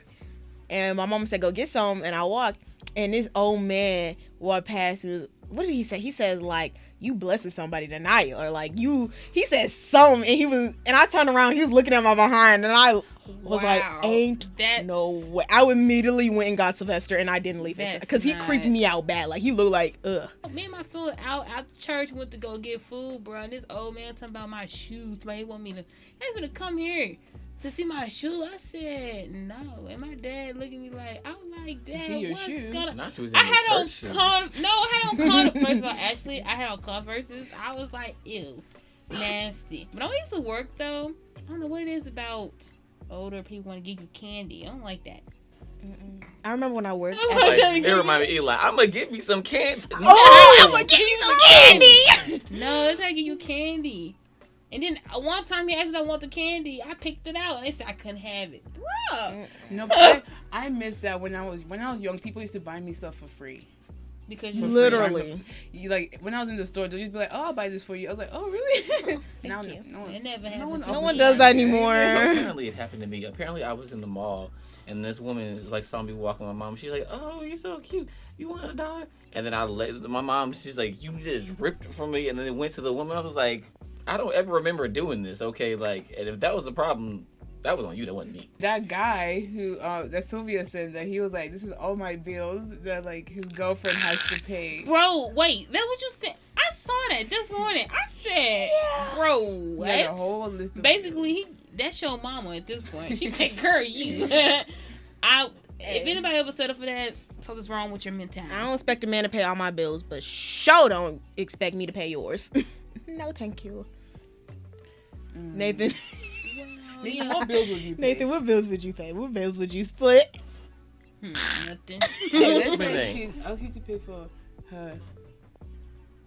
and my mom said, go get some, and I walked, and this old man walked past me. What did he say? He said, like, you blessing somebody tonight, or like he said something, and I turned around, he was looking at my behind, and I was
Wow.
like, ain't
That's-
no way. I immediately went and got Sylvester, and I didn't leave it,
That's
because he
not-
creeped me out bad. Like, he looked like, ugh.
Me and my friend out after church went to go get food, bro. And this old man talking about my shoes. But he want me to come here to see my shoe. I said no, and my dad looked at me like, I was like, Dad,
see your
what's
shoe?
gonna?
Not you was in
I
your
had on
church shoes.
I had on First of all, actually, I had on Converses. I was like, ew, nasty. But I used to work though. I don't know what it is about older people want to give you candy. I don't like that.
I remember when I worked
Oh
at
my
Like,
God.
it reminded me, Eli, I'm gonna give me some candy.
Oh, I'm gonna give you some candy.
No, they're trying to give you candy. And then one time he asked if I want the candy. I picked it out, and they said I couldn't have it. Bruh.
No, but I missed that when I was young. People used to buy me stuff for free.
Because
For
you
free.
Literally.
You, like when I was in the store, they'd just be like, "Oh, I'll buy this for you." I was like, "Oh, really?" now,
you.
no one,
It never
no
happened.
one,
No
No
offers
one
me
does that
candy.
anymore.
Apparently it happened to me. Apparently I was in the mall and this woman like saw me walking with my mom. She's like, "Oh, you're so cute. You want $1?" And then my mom, she's like, "You just ripped it from me." And then it went to the woman. I was like, I don't ever remember doing this. Okay, like, and if that was the problem, that was on you. That wasn't me.
That guy who that Sylvia said that he was like, "This is all my bills that like his girlfriend has to pay."
Bro, wait. That's what you said. I saw that this morning. I said, bro,
He
what?
had a whole list of
Basically, that's your mama at this point. She take care of you. If anybody ever set up for that, something's wrong with your mentality.
I don't expect a man to pay all my bills, but sure don't expect me to pay yours. No, thank you. Nathan,
Nathan, what bills would you pay?
Nathan, what bills would you pay? What bills would you split?
Nothing.
Hey, let's
What do you
say
think?
I was used to pay for her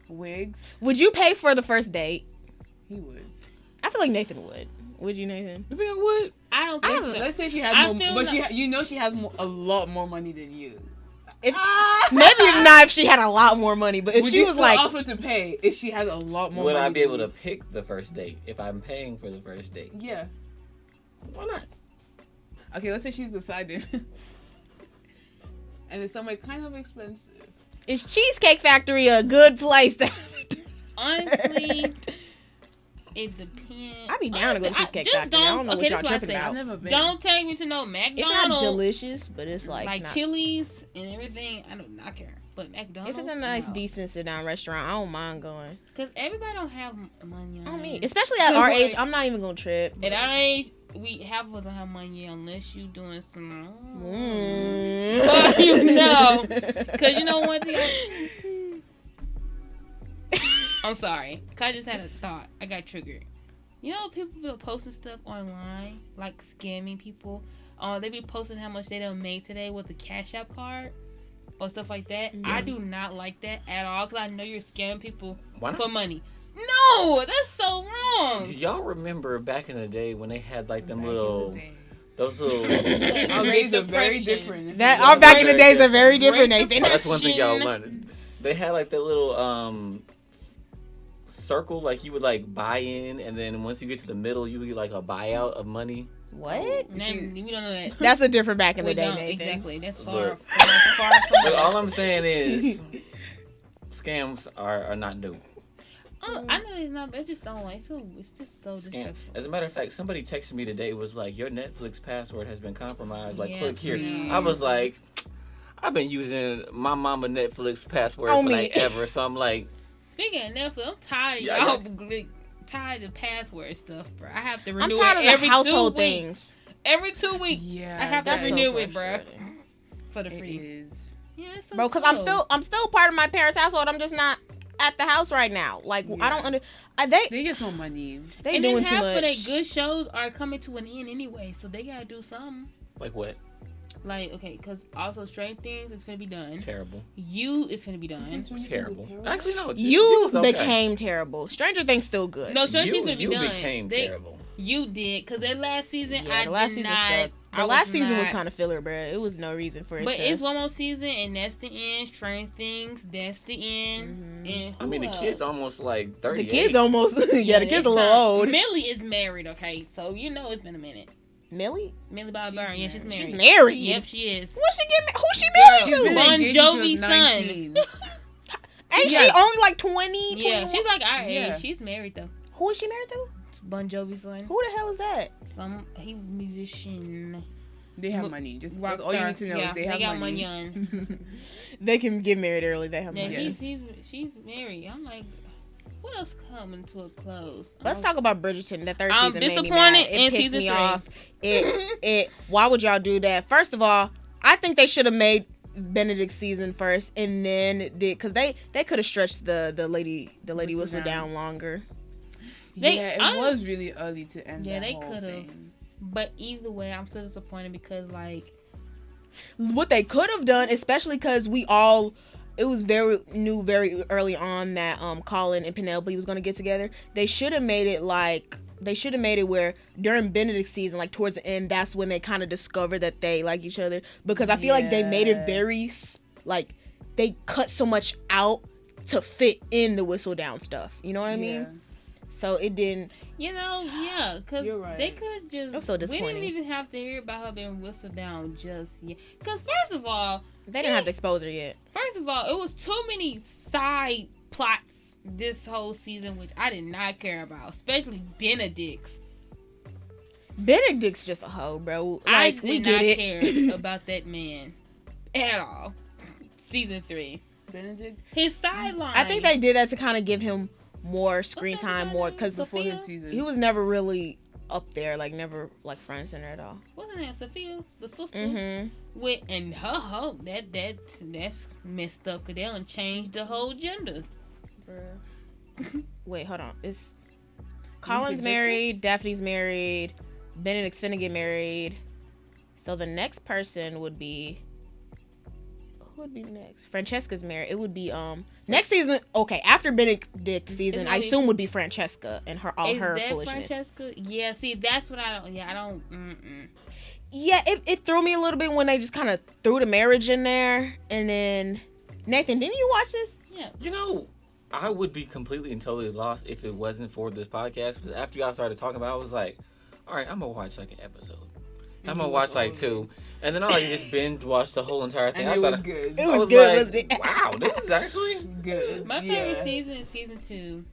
wigs.
Would you pay for the first date?
He would.
I feel like Nathan would. Would you, Nathan?
You think I would?
I don't think so.
Let's say she
I
has more,
feel
but
like-
she has a lot more money than you.
If maybe not if she had a lot more money, but if
Would
she
you
was
still
like,
offer to pay if she had a lot more
Would
money?
I be able
than
to pick the first date if I'm paying for the first date?
you? Yeah.
Why not?
Okay, let's say she's deciding. And it's somewhere kind of expensive.
Is Cheesecake Factory a good place to
Honestly, it depends.
I'd be down to go to Cheesecake Factory. I don't know what y'all tripping about.
I've never been.
Don't take me to no McDonald's.
It's not delicious, but it's like not...
Chili's and everything. I do not care. But McDonald's,
if it's a nice, decent sit-down restaurant, I don't mind going.
Because everybody don't have money on
me. Especially at our age, I'm not even going to trip.
At our age, we half of us don't have money unless you doing some... But you know. Because you know one thing? I'm sorry. Because I just had a thought. I got triggered. You know people be posting stuff online, like scamming people? They be posting how much they done made today with the Cash App card. Or stuff like that. Yeah. I do not like that at all because I know you're scamming people for money. No, that's so wrong.
Do y'all remember back in the day when they had like them those little?
Our days are very different.
Our back in the days are very different, Nathan.
That's one thing y'all learned. They had like that little circle, like you would like buy in, and then once you get to the middle, you would get like a buyout of money.
What?
We don't know that.
That's a different back in the day, Nathan.
Exactly. That's far from
but all I'm saying is scams are not new.
I know it's not, but I just don't like it. It's just so disrespectful.
As a matter of fact, somebody texted me today, was like, your Netflix password has been compromised. Like, click here. I was like, I've been using my mama Netflix password for like ever, so I'm like...
Speaking of Netflix, I'm tired of y'all... tired of password stuff, bro. I have to renew
it
every
household
2 weeks. Every 2 weeks, I have to renew it, bro. For the free. Yeah, it's so
bro, because I'm still part of my parents' household. I'm just not at the house right now. Like I don't they
just want money.
They doing too much. And half
of their good shows are coming to an end anyway, so they gotta do something.
Like what?
Like, okay, because also Stranger Things is finna be done.
Terrible.
You is finna be done.
Terrible. Actually, no.
You became terrible. Stranger Things still good.
No, Stranger Things finna be done.
You became terrible.
You did, because that last season,
the last season sucked. The last season was kind of filler, bro. It was no reason for it.
But it's one more season, and that's the end. Stranger Things, that's the end.
Mm-hmm.
And
I mean, the kid's almost like 38.
The kid's almost, the kid's a little old.
Millie is married, okay? So, you know it's been a minute.
Millie
Bobby Brown. Yeah, she's married.
She's married?
Yep, she is.
Who's she married to?
Bon Jovi's son.
Ain't she only like 20?
Yeah,
21?
she's like our age. She's married, though.
Who is she married to?
Bon Jovi's son.
Who the hell is that?
He musician.
They have money. Just that's all you need to know.
Yeah,
is they have
got
money
on.
They can get married early. They have money.
She's married. I'm like, what else coming to a close?
Let's talk about Bridgerton. That third
I'm
season
disappointed
made me mad. It
in
pissed
season
me
3.
off. Why would y'all do that? First of all, I think they should have made Benedict's season first, and then because they could have stretched the lady whistle down longer.
It was really early to end.
Yeah, they could have. But either way, I'm still disappointed because like
what they could have done, especially because it was very early on that Colin and Penelope was gonna get together. They should have made it where during Benedict's season, like towards the end, that's when they kind of discovered that they like each other. Because I feel like they made it very like they cut so much out to fit in the whistle down stuff. You know what I mean? So it didn't.
Because
right.
they could just.
That was so disappointing.
We didn't even have to hear about her being whistled down just yet. Because first of all,
they didn't have to expose her yet.
First of all, it was too many side plots this whole season, which I did not care about, especially Benedict's.
Benedict's just a hoe, bro. Like,
I did not care about that man at all. Season 3.
Benedict?
His sideline.
I think they did that to kind of give him more screen time, because
before his season
he was never really up there, like never like front and center at all.
Wasn't that Sophia, the sister? With and her hoe that's messed up because they done changed the whole gender.
Wait, hold on. It's Colin's married, Daphne's married, Benedict's finna get married. So the next person would be who would be next? Francesca's married. It would be next season. Okay, after Benedict's season, I assume would be Francesca and her foolishness.
Francesca? Yeah. See, that's what I don't. Yeah, I don't.
Yeah, it threw me a little bit when they just kind of threw the marriage in there, and then Nathan, didn't you watch this?
Yeah.
I would be completely and totally lost if it wasn't for this podcast. But after y'all started talking about it, I was like, all right, I'm gonna watch like an episode. I'm gonna watch like 2, and then I just binge watch the whole entire thing.
And it was good.
It was good, wasn't it?
Wow, this is actually
Good.
My favorite season is season 2.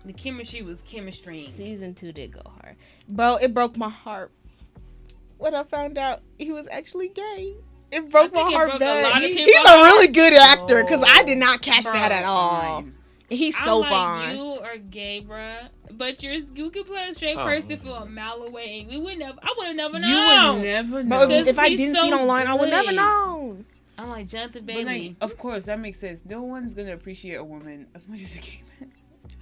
The chemistry was chemistry.
Season 2 did go hard. Bro, it broke my heart when I found out he was actually gay. It broke my heart bad. He's a really good actor because I did not catch that at all. He's so fine.
You are gay, bruh. But you can play a straight person from a mile away, and I would have never known.
You would never know.
But if I didn't see it online, I would never know.
I'm like, Jonathan Bailey.
But like, of course, that makes sense. No one's gonna appreciate a woman as much as a gay man.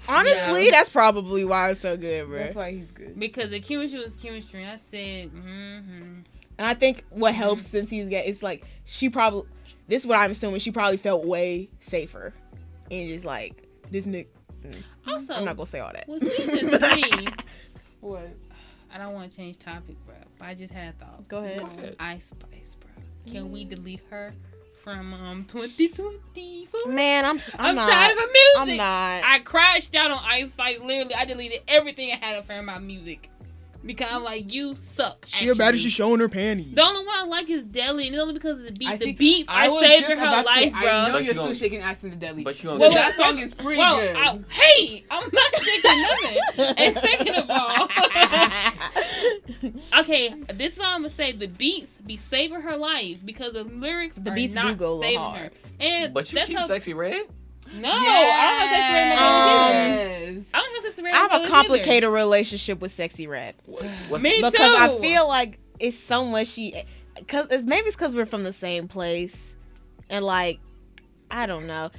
Honestly, that's probably why it's so good, bro.
That's why he's good.
Because the chemistry was chemistry. I said,
And I think what helps since he's gay is like this is what I'm assuming, she probably felt way safer. And just like, this nigga.
Also,
I'm not gonna say all that.
Well, season 3.
What?
I don't want to change topic, bro. But I just had a thought.
Go ahead.
Ice Spice, bro. Can we delete her from 2024?
Man, I'm not.
tired of her music.
I'm not.
I crashed out on Ice Spice. Literally, I deleted everything I had of her in my music. Because I'm like, you suck.
She a bad as she's showing her panties.
The only one I like is Deli, and it's only because of the beat. The
see,
beats are saving her life, bro.
I know
But
you're
she
still
gon-
shaking ass in the deli.
But you gonna
Well,
get
that song is pretty good.
Hey, I'm not shaking nothing. And second of all, okay, this is what I'm gonna say. The beats be saving her life because the lyrics
The
are
beats
not
do go
saving
hard.
her. And
But you
that's
keep
how,
Sexy Red?
No, I don't have Sexy Red in my phone either. I don't have Sexy Red.
I have a complicated relationship with Sexy Red.
Me
Because
too.
I feel like it's so much maybe it's because we're from the same place. And like, I don't know.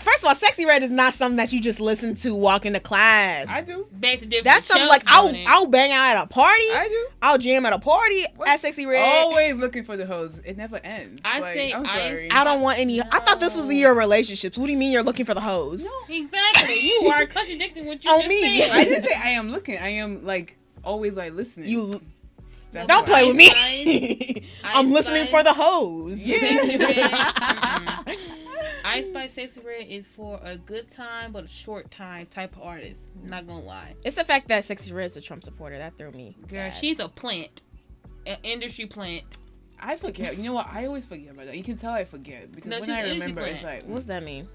First of all, Sexy Red is not something that you just listen to walking to class.
I do.
Back to different.
That's something like I'll bang out at a party.
I do.
I'll jam at a party at Sexy Red.
Always looking for the hose. It never ends.
I
Like,
say
I'm sorry.
I don't want any. I thought this was the year of relationships. What do you mean you're looking for the hose?
Exactly. You are contradicting what you
On
just
me.
said.
I didn't say I am looking. I am like always like listening.
You
That's
don't
why.
play with me.
Ice
I'm listening
Spice.
for the hose.
Sexy Red. Mm-mm. Ice Spice Sexy Red is for a good time but a short time type of artist. Not gonna lie.
It's the fact that Sexy Red's a Trump supporter that threw me.
Girl,
bad.
she's a plant. An industry plant.
I forget. You know what? I always forget about that. You can tell I forget because
No,
when
she's
I
an
remember,
industry
it's
plant.
like
What's that mean?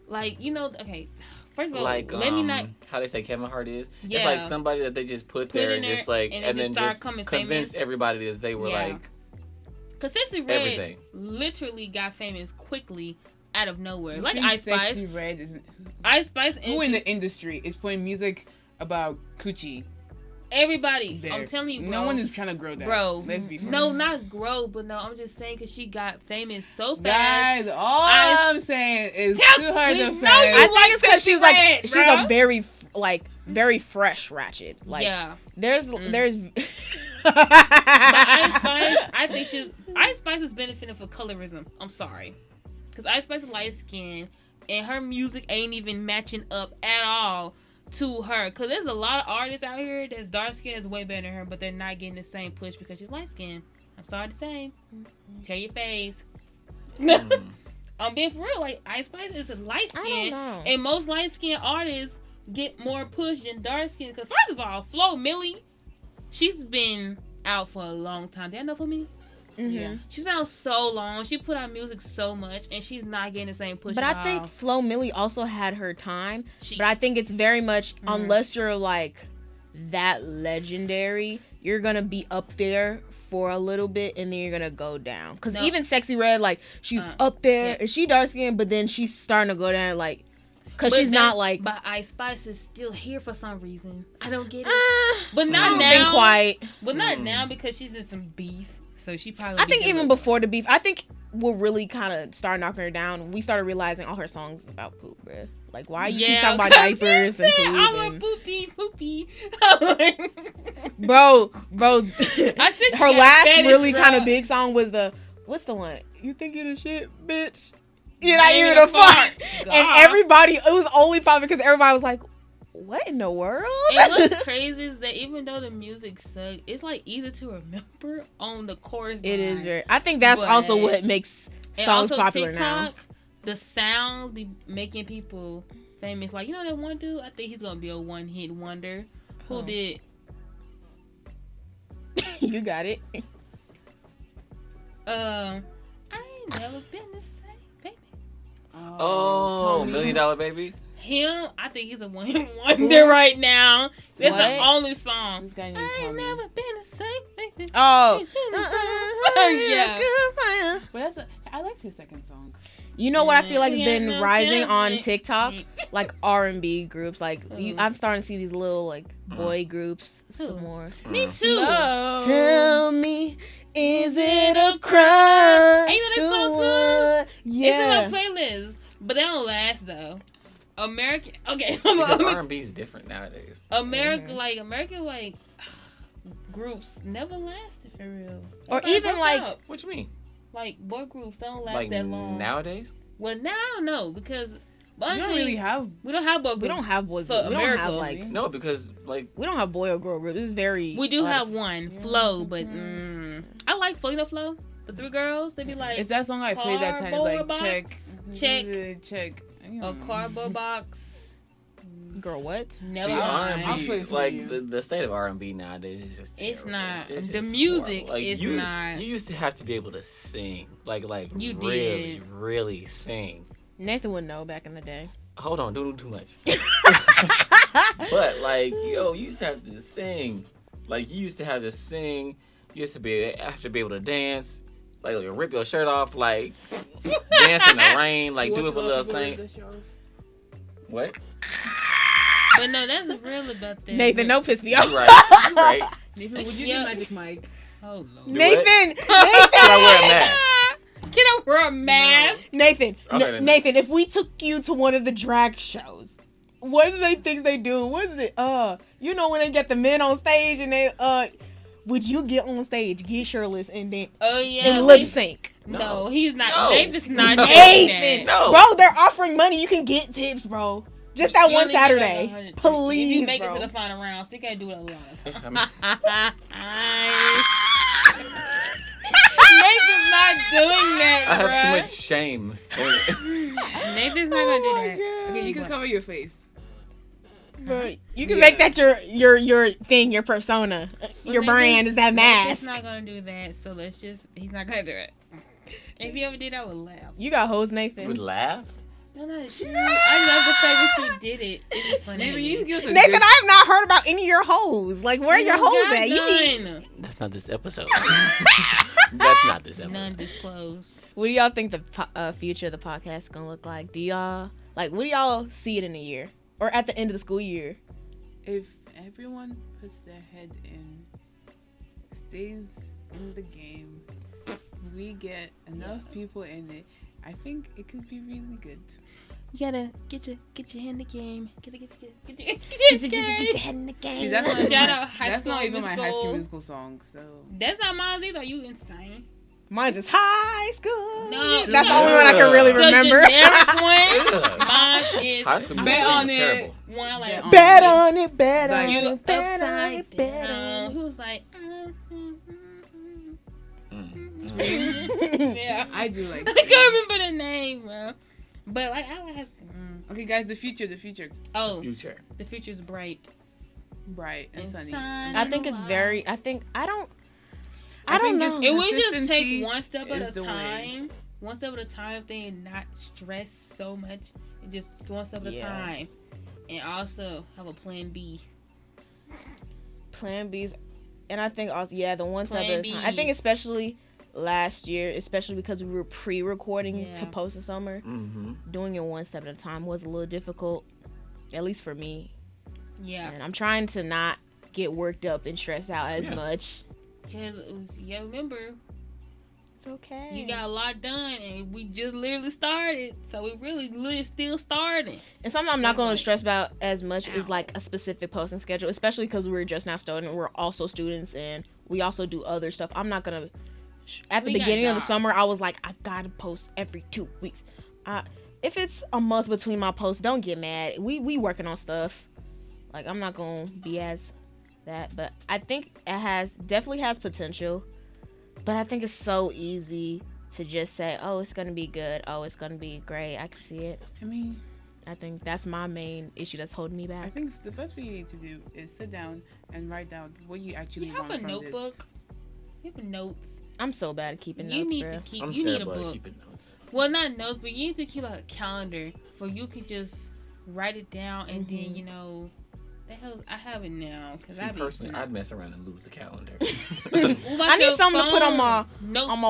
Like, okay. First of all,
Like,
let me not.
how they say Kevin Hart is?
Yeah.
It's like somebody that they just put there
in
and
there,
just like,
and
and
they
then
just start
just
coming
convince
famous.
everybody that they were
Yeah.
like,
Because Sexy Red
everything.
literally got famous quickly out of nowhere.
you
Like
think
Ice Spice.
Sexy Red is
Ice Spice.
who in the industry is playing music about coochie.
Everybody.
There.
I'm telling you, bro.
No one is trying to grow that.
Bro,
Let's be frank.
no, not grow, but no, I'm just saying because she got famous so fast.
Guys, all
I-
I'm saying is
Tell-
to her
no,
defense.
you
I think
like
it's because
Sexy
she's like
Red,
she's
bro.
a very fresh ratchet. Like
Yeah.
there's
But Ice Spice, I think Ice Spice is benefiting for colorism. I'm sorry. Because Ice Spice is light skinned and her music ain't even matching up at all to her. Because there's a lot of artists out here that's dark skinned that's way better than her, but they're not getting the same push because she's light skinned. I'm sorry to say. Tell your face. I'm being for real. Like, Ice Spice is a light
I
skin,
don't know.
and most light skinned artists get more push than dark skin. Because first of all, Flo Millie, she's been out for a long time. Did I know for me?
Yeah.
She's been out so long. She put out music so much, and she's not getting the same push.
But
at
I think
all.
Flo Milli also had her time. But I think it's very much unless you're like that legendary, you're gonna be up there for a little bit and then you're gonna go down. Cause even Sexy Red, like she's up there and she dark skinned, but then she's starting to go down like. Cause she's not like.
But Ice Spice is still here for some reason. I don't get it. But not
I
now.
think quite.
But not now because she's in some beef. So she probably.
I think even before the beef, I think what really kind of started knocking her down, we started realizing all her songs is about poop, bruh. Like, why you keep talking about diapers and poop?
I'm a poopy.
Bro,
I said she
her
got
last
fetish,
really
bro.
kind of big song was what's the one? You think you're the shit, bitch? You're not even a fart. And everybody, it was only probably because everybody was like, what in the world?
And what's crazy is that even though the music sucks, it's like easy to remember on the chorus.
It is
line.
very. I think that's also what makes
And
songs
also
popular
TikTok,
now.
The sounds be making people famous. Like, you know that one dude? I think he's gonna be a one-hit wonder. Who did
You got it.
I ain't never been the same, baby.
Oh, $1 Million Baby.
Him, I think he's a one-hit wonder right now. That's
What?
the only song.
This guy named
I ain't
Tommy.
never been the same, baby.
Oh.
Yeah.
But I liked his second song.
You know what I feel like has
Yeah,
been
no,
rising
yeah,
on
yeah.
TikTok? Like R&B groups. Like I'm starting to see these little like
Mm.
boy groups some more.
Me too.
Tell me, is it a crime?
And you know that song too?
Yeah.
It's in my playlist, but they don't last though. American, okay.
Because R&B is different nowadays.
American groups never lasted for real.
Or
Everybody
even,
broke
like-
up.
What you mean?
Like boy groups don't last
Like
that long.
nowadays?
Well, now I don't know because
You don't really have.
we don't have boy groups.
We don't have boy
For
groups. We don't
America,
have like
No, because like
we don't have boy or girl groups. This is very
We do have
us.
one, Flo, but I like Flo. You know Flo? The three girls, they be like
It's that song I played that time. It's
Cardboard
like
box?
check.
Check.
You
a
know.
cardboard box.
Girl, what?
Never
see,
mind.
I'll play
R&B,
it for
like
you.
the state of R&B nowadays is just
It's
terrible.
not.
It's
The
just
music
horrible.
is
you,
not.
You used to have to be able to sing, like
You
really,
did.
really sing.
Nathan would know back in the day.
Hold on, don't do too much. But like, yo, you used to have to sing. Like you used to have to sing. You used to have to be able to dance. Like rip your shirt off, like dance in the rain, like do it for a little thing. What?
But no, that's real about that.
Nathan, don't piss me off.
You right. You right.
Nathan, would you
Yeah.
do Magic Mike?
Oh Lord.
Nathan,
Can I wear a mask?
Can I wear a mask?
Nathan,
Okay, then.
Nathan, if we took you to one of the drag shows, what do they think they do? What is it? You know when they get the men on stage and they would you get on stage, get shirtless, and then
Oh yeah.
and lip sync?
No, he's not.
No.
Nathan's not doing
Nathan,
that.
No.
bro, they're offering money. You can get tips, bro. Just that
You
one
only get, like,
Saturday,
100. If
please,
you make
bro.
it to the final round, so you can't do it a lot of times. Nathan's not doing that,
I have
bruh.
too much shame.
Nathan's not gonna do that.
Okay, you can cover your face.
Bro, you can
Yeah.
make that your thing, your persona, your brand is that
Nathan's
mask.
not gonna do that, so he's not gonna do it. If he ever did, I would laugh.
You got hoes,
You would
Nathan.
laugh?
No, not true. I love the fact that he did it. It was funny.
Nathan, you can give us a
Nathan,
good-
I have not heard about any of your hoes. Like, where are your hoes at? You need.
None.
That's not this episode. That's not this episode.
None disclosed.
What do y'all think the future of the podcast is gonna look like? Do y'all what do y'all see it in a year or at the end of the school year?
If everyone puts their head in, stays in the game, we get enough people in it, I think it could be really good.
You gotta get your head in the game. Get your
head in the
See,
game.
that's not,
Shout out High
that's
School
not even my High School
Musical.
Musical song, so...
That's not mine either. Are you insane?
Mine's is high school.
No,
That's the
no.
only one I can really
The
remember.
generic one.
Ugh.
Mine is
High School
Bet
Musical
on
was
it.
terrible.
one like
Bet on it, bet
Like,
on
you
it, bet on
upside
it, bet
down.
on
Who was like?
Mm.
Yeah.
I do like...
I can't remember the name, bro. But like I like.
Okay, guys, the future.
Oh,
Future.
the future's bright.
Bright and sunny.
Inside.
I think it's very. I don't
I think
know.
it's-
If we just
Consistency
take one step at
is
a
the way.
time, one step at a time, thing, and not stress so much, and just one step at a
Yeah.
time, and also have a plan B.
Plan B's, and I think also the one step
Plan
at a time. I think
Bs.
especially last year, especially because we were pre-recording
Yeah.
to post in summer,
Mm-hmm.
doing it one step at a time was a little difficult, at least for me.
Yeah,
And I'm trying to not get worked up and stressed out as
Yeah.
much.
because remember,
It's okay.
you got a lot done, and we just literally started, so we really still starting.
And something I'm not going to stress about as much is
Ow.
like a specific posting schedule, especially because we're just now starting. And we're also students and we also do other stuff. I'm not going to. At the
We got
beginning of the
jobs.
summer, I was like, I gotta post every 2 weeks. If it's a month between my posts, don't get mad. We working on stuff. Like I'm not gonna be as that, but I think it definitely has potential. But I think it's so easy to just say, oh, it's gonna be good. Oh, it's gonna be great. I can see it.
I mean,
I think that's my main issue that's holding me
I
back.
think the first thing you need to do is sit down and write down what you actually
You have
want
a
from
notebook.
this.
You have notes.
I'm so bad at keeping
You
notes,
need
bro.
to keep.
I'm
You need a
terrible at
book.
keeping notes.
Well, not notes, but you need to keep like a calendar for you could just write it down and then the hell I have it now because
See, personally, I'd mess around and lose the calendar.
I need something to put on my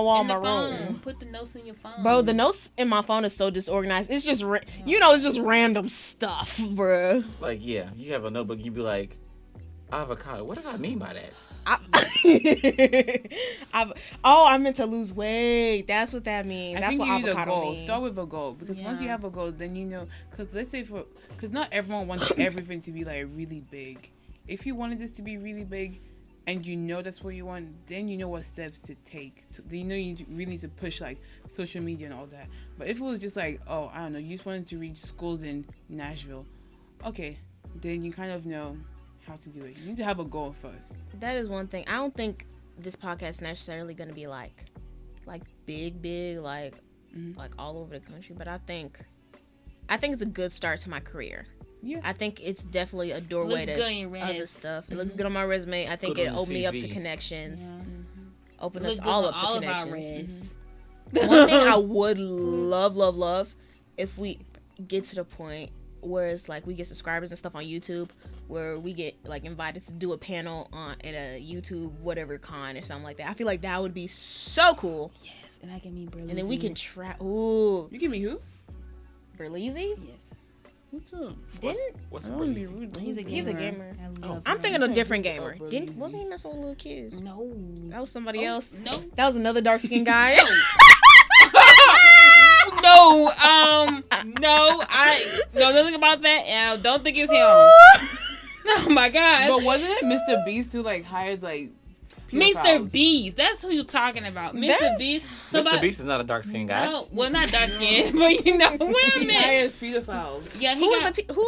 wall in my room.
Put the notes in your phone,
Bro, the notes in my phone is so disorganized. It's just it's just random stuff, bro.
Like, yeah, you have a notebook, you be like, avocado. What do I mean by that?
I meant to lose weight. That's what that means. That's
I think
what
you need a
avocado
goal.
means.
Start with a goal because once you have a goal, then you know. Because let's say because not everyone wants everything to be like really big. If you wanted this to be really big, and you know that's what you want, then you know what steps to take. You know you really need to push like social media and all that. But if it was just like, oh, I don't know, you just wanted to reach schools in Nashville, okay, then you kind of know how to do it. You need to have a goal first.
That is one thing. I don't think this podcast is necessarily going to be like big, like all over the country. But I think it's a good start to my career. Yeah, I think it's definitely a doorway to other stuff. It looks good on my resume. I think it opened me up to connections. Open us all up to connections. One thing I would love if we get to the point where it's like we get subscribers and stuff on YouTube, where we get like invited to do a panel at a YouTube whatever con or something like that. I feel like that would be so cool.
Yes, and I can meet Berlizzi.
And then we can try. Ooh,
you can meet who?
Berlizzi?
Yes.
What's up?
What's a Berlizzi?
He's a
gamer.
Oh.
I'm thinking a different gamer. Wasn't he messing with little kids?
No.
That was somebody else.
No.
That was another dark skinned guy.
No, nothing about that, and I don't think it's him. Oh my god!
But wasn't it Mr. Beast who like hired like
Mr. Beast? That's who you're talking about. Mr. Beast.
Mr. Beast is not a dark skinned guy.
No, well, not dark skinned, but you know, wait a minute.
Hired pedophiles.
Yeah,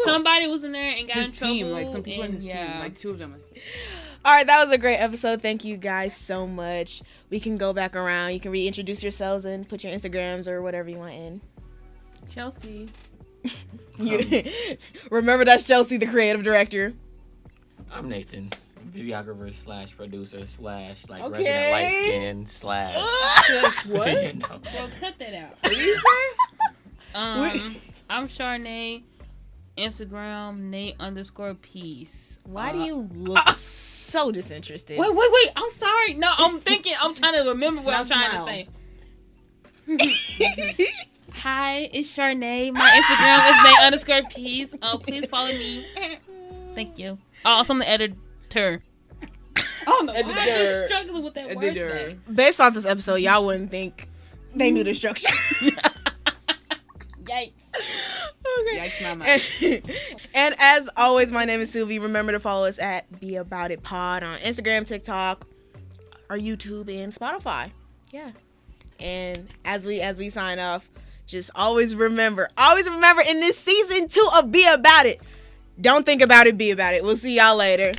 somebody was in there and got in trouble.
Team, like some people in his team, like two of them.
All right, that was a great episode. Thank you guys so much. We can go back around. You can reintroduce yourselves and put your Instagrams or whatever you want in.
Chelsea.
Remember, that's Chelsea, the creative director.
I'm Nathan, videographer / producer / resident light skin /
what?
You know.
Well, cut that out.
What did you say?
I'm Charnay. Instagram Nate_peace.
Why do you look so disinterested?
Wait. I'm sorry. No, I'm trying to remember what I'm trying to say. Hi, it's Charnay. My Instagram is Nate_peace. Please follow me. Thank you. Also, I'm the editor. Oh no, I'm struggling with that word today.
Based off this episode, y'all wouldn't think they knew the structure.
Yikes.
Okay.
Yikes, mama.
And as always, my name is Sylvia. Remember to follow us at Be About It Pod on Instagram, TikTok, our YouTube, and Spotify. Yeah. And as we sign off, just always remember in this season 2 of Be About It, don't think about it, be about it. We'll see y'all later.